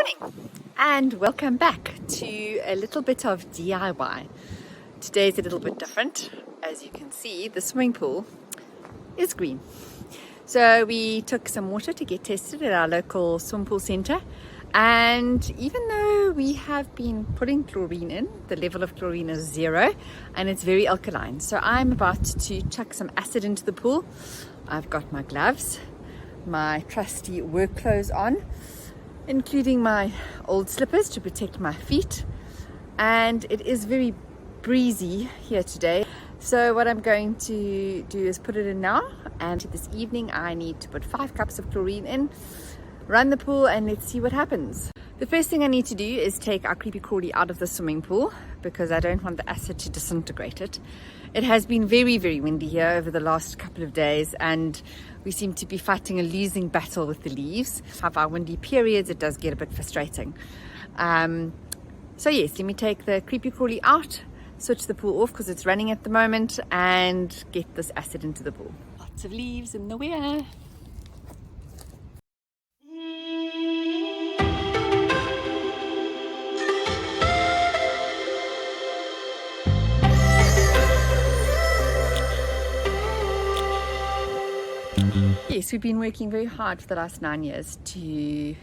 morning and welcome back to a little bit of DIY. Today's a little bit different. As you can see, the swimming pool is green. So we took some water to get tested at our local swim pool centre, and even though we have been putting chlorine in, the level of chlorine is 0 and it's very alkaline. So I'm about to chuck some acid into the pool. I've got my gloves, my trusty work clothes on, including my old slippers to protect my feet, and it is very breezy here today. So what I'm going to do is put it in now, and this evening I need to put 5 cups of chlorine in, run the pool, and let's see what happens. The first thing I need to do is take our creepy crawly out of the swimming pool because I don't want the acid to disintegrate it. It has been very, very windy here over the last couple of days, and we seem to be fighting a losing battle with the leaves. Have our windy periods, it does get a bit frustrating. So yes, let me take the creepy crawly out, switch the pool off because it's running at the moment, and get this acid into the pool. Lots of leaves in the weir. Yes, we've been working very hard for the last 9 years to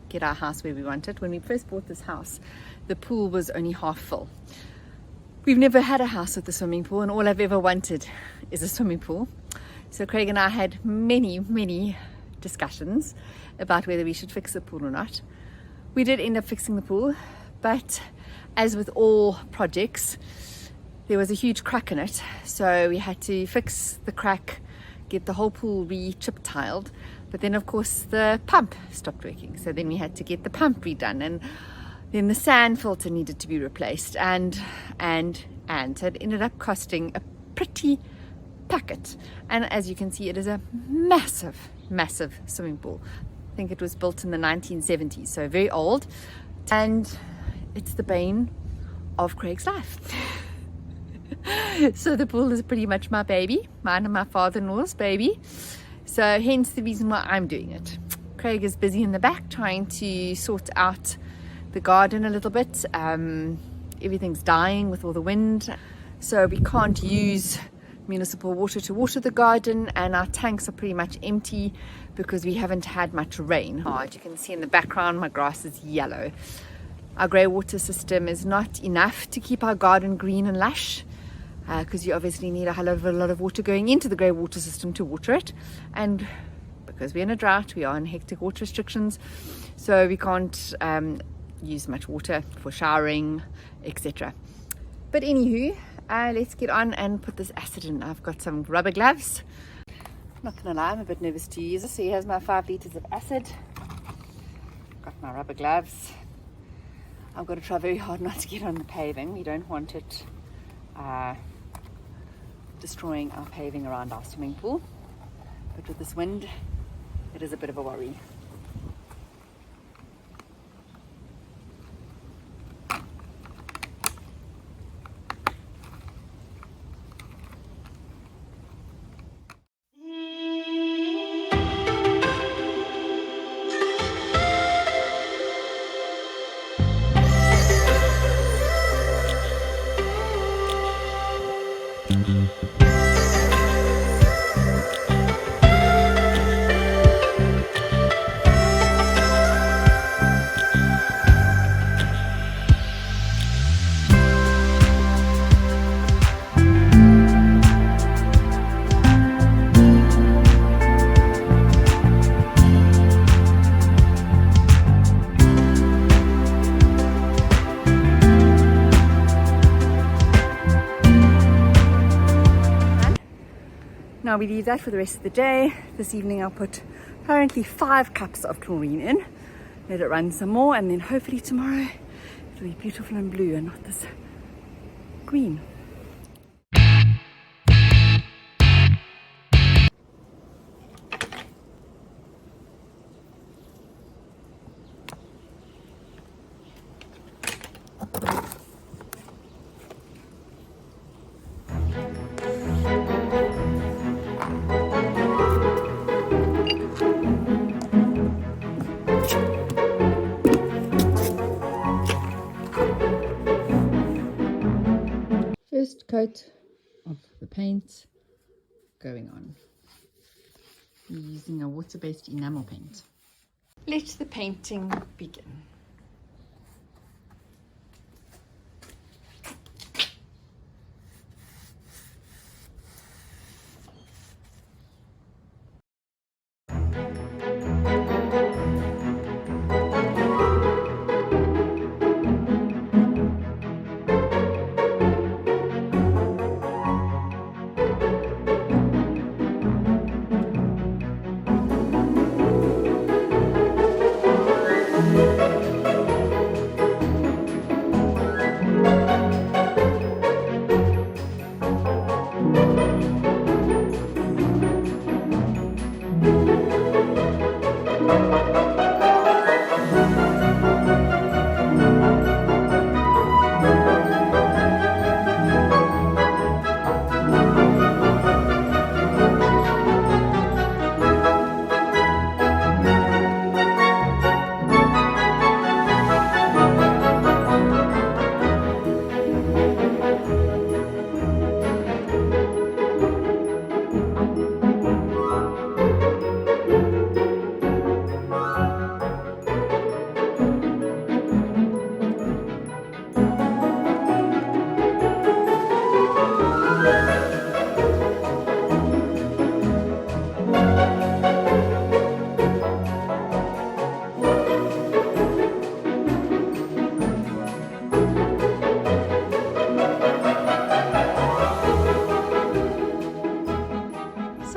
get our house where we want it. When we first bought this house, the pool was only half full. We've never had a house with a swimming pool, and all I've ever wanted is a swimming pool. So Craig and I had many discussions about whether we should fix the pool or not. We did end up fixing the pool, but as with all projects, there was a huge crack in it. So we had to fix the crack, get the whole pool re-chip tiled, but then of course the pump stopped working, so then we had to get the pump redone, and then the sand filter needed to be replaced, and so it ended up costing a pretty packet. And as you can see, it is a massive swimming pool. I think it was built in the 1970s, so very old, and it's the bane of Craig's life. So the pool is pretty much my baby, mine and my father-in-law's baby. So hence the reason why I'm doing it. Craig is busy in the back trying to sort out the garden a little bit. Everything's dying with all the wind, so we can't use municipal water to water the garden, and our tanks are pretty much empty because we haven't had much rain. As you can see in the background, my grass is yellow. Our grey water system is not enough to keep our garden green and lush, because you obviously need a lot of water going into the grey water system to water it, and because we're in a drought, we are on hectic water restrictions, so we can't use much water for showering, etc. But anywho, let's get on and put this acid in. I've got some rubber gloves. Not gonna lie, I'm a bit nervous to use this. So here's my 5 litres of acid. Got my rubber gloves. I've got to try very hard not to get on the paving. We don't want it destroying our paving around our swimming pool, but with this wind it is a bit of a worry. Now we leave that for the rest of the day. This evening I'll put currently 5 cups of chlorine in, let it run some more, and then hopefully tomorrow it'll be beautiful and blue and not this green. coat of the paint going on. We're using a water-based enamel paint. Let the painting begin.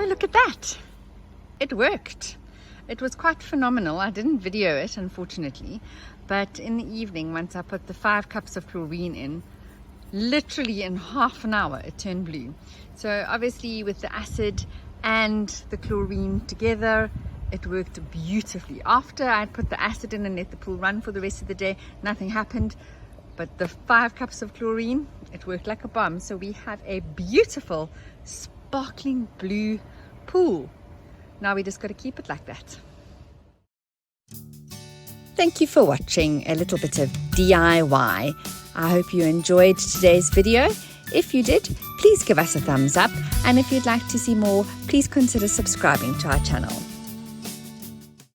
Look at that, it worked. It was quite phenomenal. I didn't video it, unfortunately, but in the evening, once I put the 5 cups of chlorine in, literally in half an hour it turned blue. So obviously with the acid and the chlorine together, it worked beautifully. After I'd put the acid in and let the pool run for the rest of the day, nothing happened, but the 5 cups of chlorine, it worked like a bomb. So we have a beautiful sparkling blue pool. Now we just got to keep it like that. Thank you for watching a little bit of DIY. I hope you enjoyed today's video. If you did, please give us a thumbs up, and if you'd like to see more, please consider subscribing to our channel.